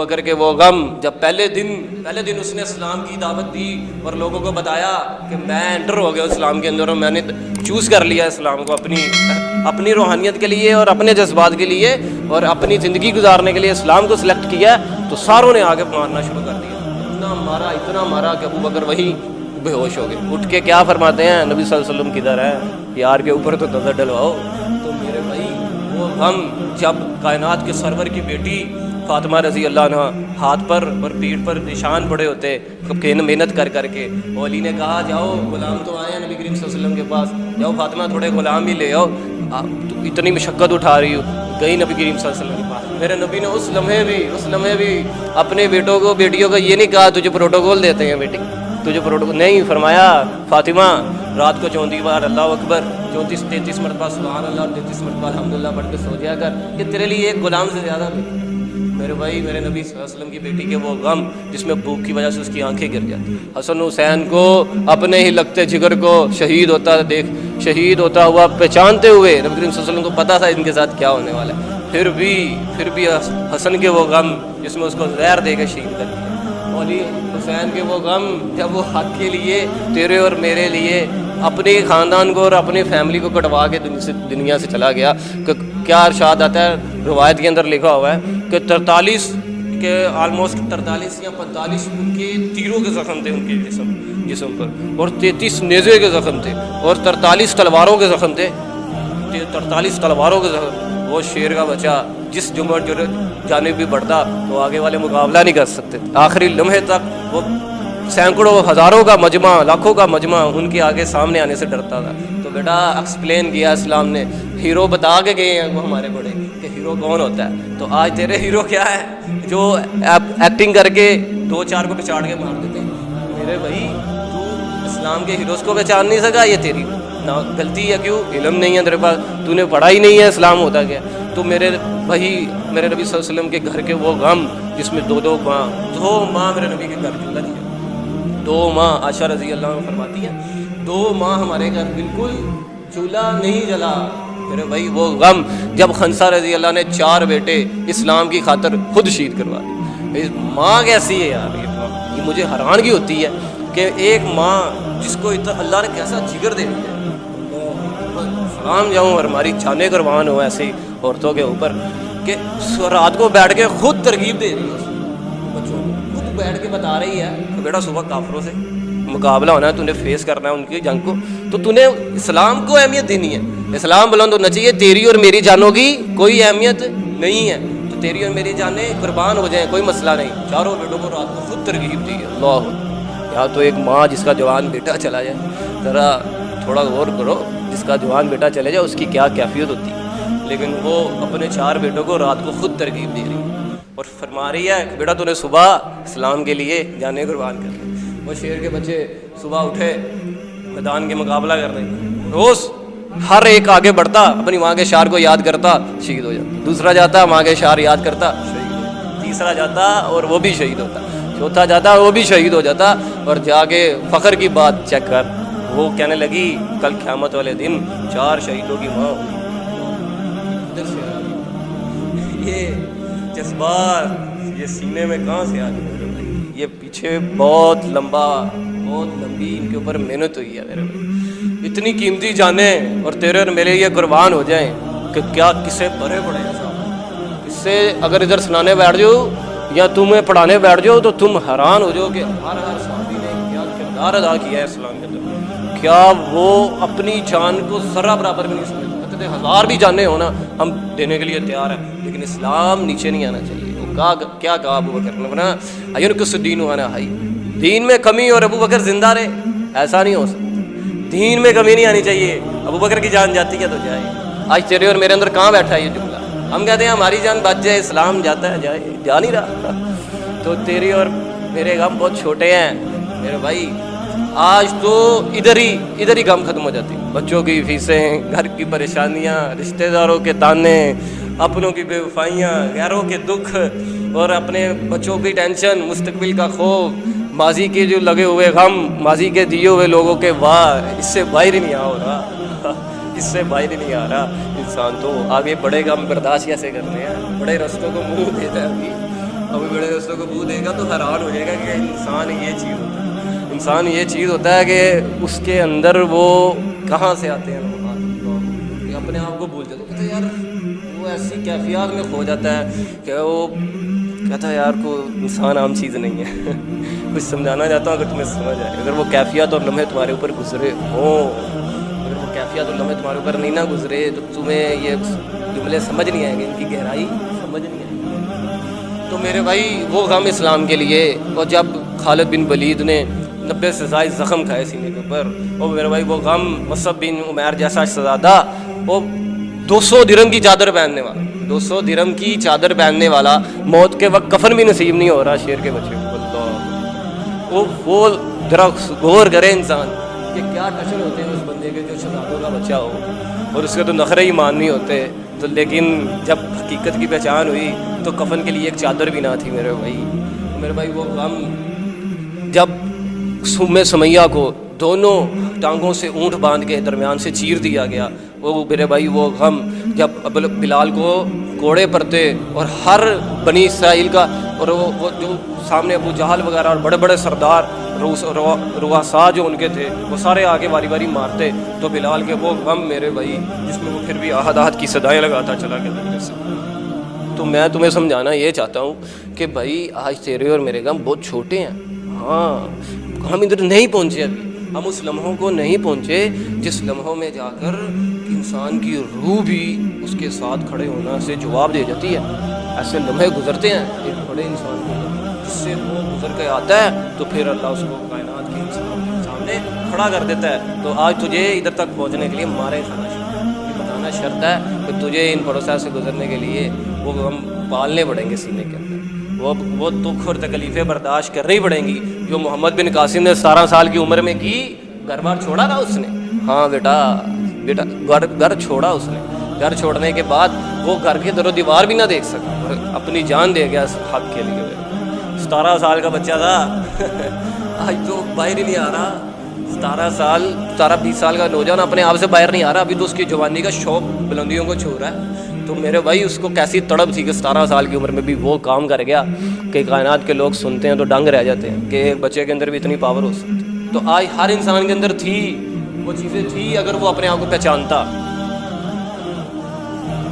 بکر کے وہ غم جب پہلے دن اس نے اسلام کی دعوت دی اور لوگوں کو بتایا کہ میں انٹر ہو گیا اسلام کے اندر اور میں نے چوز کر لیا اسلام کو اپنی روحانیت کے لیے اور اپنے جذبات کے لیے اور اپنی زندگی گزارنے کے لیے اسلام کو سلیکٹ کیا، تو ساروں نے آگے مارنا شروع کر دیا، اتنا مارا کہ ابو بکر وہیں بے ہوش ہو گئے۔ اٹھ کے کیا فرماتے ہیں نبی صلی اللہ علیہ وسلم کدھر ہے، یار کے اوپر تو نظر ڈلواؤ۔ تو میرے بھائی وہ غم جب کائنات کے سرور کی بیٹی فاطمہ رضی اللہ عنہ ہاتھ پر اور پیٹھ پر نشان پڑے ہوتے محنت کر کے، وہ علی نے کہا جاؤ غلام تو آئے ہیں نبی کریم صلی اللہ علیہ وسلم کے پاس، جاؤ فاطمہ تھوڑے غلام ہی لے آؤ، تو اتنی مشقت اٹھا رہی ہو، گئی نبی کریم صلی اللہ علیہ وسلم کے پاس۔ میرے نبی نے اس لمحے بھی اپنے بیٹیوں کو یہ نہیں کہا تجھے پروٹوکول دیتے ہیں بیٹی، تجھے پروٹوکول نہیں، فرمایا فاطمہ رات کو 34 بار اللہ اکبر 33 مرتبہ سبحان اللہ اور 33 مرتبہ الحمدللہ پڑھ کے سو جایا کر، یہ تیرے لیے ایک غلام سے زیادہ نہیں۔ میرے بھائی میرے نبی صلی اللہ علیہ وسلم کی بیٹی کے وہ غم جس میں بھوک کی وجہ سے اس کی آنکھیں گر جاتی، حسن حسین کو اپنے ہی لگتے جگر کو شہید ہوتا ہوا پہچانتے ہوئے نبی کریم صلی اللہ علیہ وسلم کو پتہ تھا ان کے ساتھ کیا ہونے والا ہے، پھر بھی حسن کے وہ غم جس میں اس کو زہر دے کے شہید کر دیا، علی حسین کے وہ غم جب وہ حق کے لیے تیرے اور میرے لیے اپنے خاندان کو اور اپنی فیملی کو کٹوا کے دنیا سے چلا گیا۔ کہ کیا ارشاد آتا ہے، روایت کے اندر لکھا ہوا ہے کہ 43 کے آلموسٹ 43 یا 45 ان کے تیروں کے زخم تھے ان کے جسم پر، اور 33 نیزے کے زخم تھے، اور 43 تلواروں کے زخم تھے، 43 تلواروں کے زخم۔ وہ شیر کا بچہ جس جانب بھی بڑھتا تو آگے والے مقابلہ نہیں کر سکتے، آخری لمحے تک وہ سینکڑوں ہزاروں کا مجمع لاکھوں کا مجمع ان کے آگے سامنے آنے سے ڈرتا تھا۔ تو بیٹا ایکسپلین کیا اسلام نے، ہیرو بتا کے گئے ہیں وہ ہمارے بڑے کہ ہیرو کون ہوتا ہے، تو آج تیرے ہیرو کیا ہے جو ایکٹنگ کر کے 2-4 کو پچاڑ کے مار دیتے ہیں۔ میرے بھائی تو اسلام کے ہیروز کو پہچان نہیں سکا، یہ تیری غلطی ہے، کیوں؟ علم نہیں ہے تیرے پاس، تو نے پڑھا ہی نہیں ہے اسلام ہوتا کیا۔ تو میرے بھائی میرے نبی صلی اللہ علیہ وسلم کے گھر کے وہ غم جس میں دو ماہ میرے نبی کے گھر چولہا نہیں ہے، 2 ماہ عائشہ رضی اللہ عنہ فرماتی ہیں 2 ماہ ہمارے گھر بالکل چولہا نہیں جلا۔ میرے بھائی وہ غم جب خنسہ رضی اللہ نے 4 بیٹے اسلام کی خاطر خود شہید کروا دی، ماں کیسی ہے یار، یہ مجھے حیرانگی ہوتی ہے کہ ایک ماں جس کو اللہ نے کیسا جگر دے دیا، سلام جاؤں اور ہماری جانیں قربان ہو ایسی عورتوں کے اوپر کہ رات کو بیٹھ کے خود ترغیب دے رہی ہے بچوں کو، خود بیٹھ کے بتا رہی ہے کہ بیٹا صبح کافروں سے مقابلہ ہونا ہے، تو نے فیس کرنا ہے ان کی جنگ کو، تو تو نے اسلام کو اہمیت دینی ہے، اسلام بلند ہونا چاہیے، تیری اور میری جانوں کی کوئی اہمیت نہیں ہے، تو تیری اور میری جانیں قربان ہو جائیں کوئی مسئلہ نہیں۔ 4 بیٹوں کو رات کو خود ترغیب دی ہے، اللہ یا تو ایک ماں جس کا جوان بیٹا چلا جائے، ذرا تھوڑا غور کرو، جس کا جوان بیٹا چلے جائے اس کی کیا کیفیت ہوتی ہے، لیکن وہ اپنے 4 بیٹوں کو رات کو خود ترغیب دے رہی ہے اور فرما رہی ہے کہ بیٹا تو نے صبح اسلام کے لیے جانیں قربان کر لی۔ وہ شیر کے بچے صبح اٹھے میدان کے مقابلہ کر رہے ہیں، روز ہر ایک آگے بڑھتا اپنی ماں کے شعر کو یاد کرتا شہید ہو جاتا، دوسرا جاتا ماں کے شعر یاد کرتا شہید ہو جاتا، تیسرا جاتا اور وہ بھی شہید ہوتا، چوتھا جاتا وہ بھی شہید ہو جاتا، اور جا کے فخر کی بات چیک کر، وہ کہنے لگی کل قیامت والے دن 4 شہیدوں کی ماں ہوئی۔ یہ جذبات یہ سینے میں کہاں سے آ گئے؟ یہ پیچھے بہت لمبی ان کے اوپر محنت ہوئی ہے میرے بھائی، اتنی قیمتی جانیں اور تیرے اور میرے یہ قربان ہو جائیں کہ کیا کسے پڑھے پڑے ہیں، اس سے اگر ادھر سنانے بیٹھ جاؤ یا تمہیں پڑھانے بیٹھ جاؤ تو تم حیران ہو جاؤ کہ ہر صحابی نے کیا کردار ادا کیا ہے اسلام کے اندر، کیا وہ اپنی جان کو ذرہ برابر بھی نہیں سمجھتے، 1000 بھی جانیں ہونا ہم دینے کے لیے تیار ہیں، لیکن اسلام نیچے نہیں آنا چاہیے۔ کیا کہا ابو بکر نے، بنا اینکس الدین وانا حی، دین میں کمی اور ابو بکر زندہ رہے، ایسا نہیں ہو سکتا، دین میں کمی نہیں آنی چاہیے، ابو بکر کی جان جاتی ہے تو جائے۔ آج تیرے اور میرے اندر کہاں بیٹھا ہے یہ جملہ، ہم کہتے ہیں ہماری جان بچ جائے، اسلام جاتا ہے جائے، جا نہیں رہا، تو تیری اور میرے غم بہت چھوٹے ہیں میرے بھائی۔ آج تو ادھر ہی غم ختم ہو جاتی، بچوں کی فیسیں، گھر کی پریشانیاں، رشتہ داروں کے تانے، اپنوں کی بے وفائیاں، غیروں کے دکھ، اور اپنے بچوں کی ٹینشن، مستقبل کا خوف، ماضی کے جو لگے ہوئے غم، ماضی کے دیے ہوئے لوگوں کے واہ، اس سے باہر ہی نہیں ہو رہا، اس سے باہر ہی نہیں آ رہا انسان، تو آگے بڑے غم برداشت کیسے کرنے ہیں، بڑے رستوں کو منہ دیتا ہے ابھی، ابھی بڑے دوستوں کو بو دے گا تو حیران ہو جائے گا کہ انسان یہ چیز ہوتا ہے، انسان یہ چیز ہوتا ہے کہ اس کے اندر وہ کہاں سے آتے ہیں لوگ، کہ اپنے آپ کو بھول جاتے ہیں، کہتے ہیں یار وہ ایسی کیفیات میں کھو جاتا ہے کہ وہ کہتا ہے یار کو انسان عام چیز نہیں ہے کچھ سمجھانا چاہتا ہوں اگر تمہیں سمجھ آئے، اگر وہ کیفیات اور لمحے تمہارے اوپر گزرے ہوں، اگر وہ کیفیات اور لمحے تمہارے اوپر نہیں نہ گزرے تو تمہیں یہ جملے سمجھ نہیں آئیں گے، ان کی گہرائی سمجھ نہیں آئے گی۔ تو میرے بھائی وہ غم اسلام کے لیے، اور جب خالد بن ولید نے 90 سے زائد زخم کھائے سینے کے اوپر، اور میرے بھائی وہ غم مصعب بن عمیر جیسا شہزادہ، وہ 200 درہم کی چادر پہننے والا، 200 درہم کی چادر پہننے والا، موت کے وقت کفن بھی نصیب نہیں ہو رہا شیر کے بچے کو، وہ ذرا غور کرے انسان کہ کیا ٹچن ہوتے ہیں اس بندے کے جو شہزادوں کا بچہ ہو، اور اس کے تو نخرے ہی مان نہیں ہوتے، تو لیکن جب حقیقت کی پہچان ہوئی تو کفن کے لیے ایک چادر بھی نہ تھی میرے بھائی وہ غم جب سمیہ کو دونوں ٹانگوں سے اونٹ باندھ کے درمیان سے چیر دیا گیا، وہ میرے بھائی وہ غم جب بلال کو گھوڑے پر تھے اور ہر بنی اسرائیل کا، اور وہ جو سامنے ابو جہل وغیرہ اور بڑے بڑے سردار رؤساء جو ان کے تھے وہ سارے آگے باری باری مارتے، تو بلال کے وہ غم میرے بھائی جس میں وہ پھر بھی آہد آہد کی صدائیں لگاتا چلا گیا میرے سے۔ تو میں تمہیں سمجھانا یہ چاہتا ہوں کہ بھائی آج تیرے اور میرے غم بہت چھوٹے ہیں، ہاں ہم ادھر نہیں پہنچے، ابھی ہم اس لمحوں کو نہیں پہنچے جس لمحوں میں جا کر انسان کی روح بھی اس کے ساتھ کھڑے ہونا سے جواب دے جاتی ہے۔ ایسے لمحے گزرتے ہیں ایک بڑے انسان کو، جس سے وہ گزر کے آتا ہے تو پھر اللہ اس کو کائنات کے انسان کے سامنے کھڑا کر دیتا ہے۔ تو آج تجھے ادھر تک پہنچنے کے لیے مارے کھانا شرط ہے، یہ بتانا شرط ہے کہ تجھے ان پروسیس سے گزرنے کے لیے وہ ہم پالنے پڑیں گے سینے کے اندر، وہ دکھ اور تکلیفیں برداشت کرنی پڑیں گی جو محمد بن قاسم نے 17 سال کی عمر میں کی۔ گھر بار چھوڑا تھا اس نے، ہاں بیٹا گھر چھوڑا اس نے، گھر چھوڑنے کے بعد وہ گھر کے در و دیوار بھی نہ دیکھ سکا اور اپنی جان دے گیا اس حق کے لیے۔ 17 سال کا بچہ تھا آج تو باہر ہی نہیں آ رہا، 17-20 سال کا نوجوان اپنے آپ سے باہر نہیں آ رہا، ابھی تو اس کی جوانی کا شوق بلندیوں کو چھو رہا ہے۔ تو میرے بھائی اس کو کیسی تڑپ تھی کہ 17 سال کی عمر میں بھی وہ کام کر گیا کہ کائنات کے لوگ سنتے ہیں تو دنگ رہ جاتے ہیں کہ ایک بچے کے اندر بھی اتنی پاور ہو سکتی۔ تو آج ہر انسان کے اندر تھی وہ چیزیں تھی اگر وہ اپنے آپ کو پہچانتا۔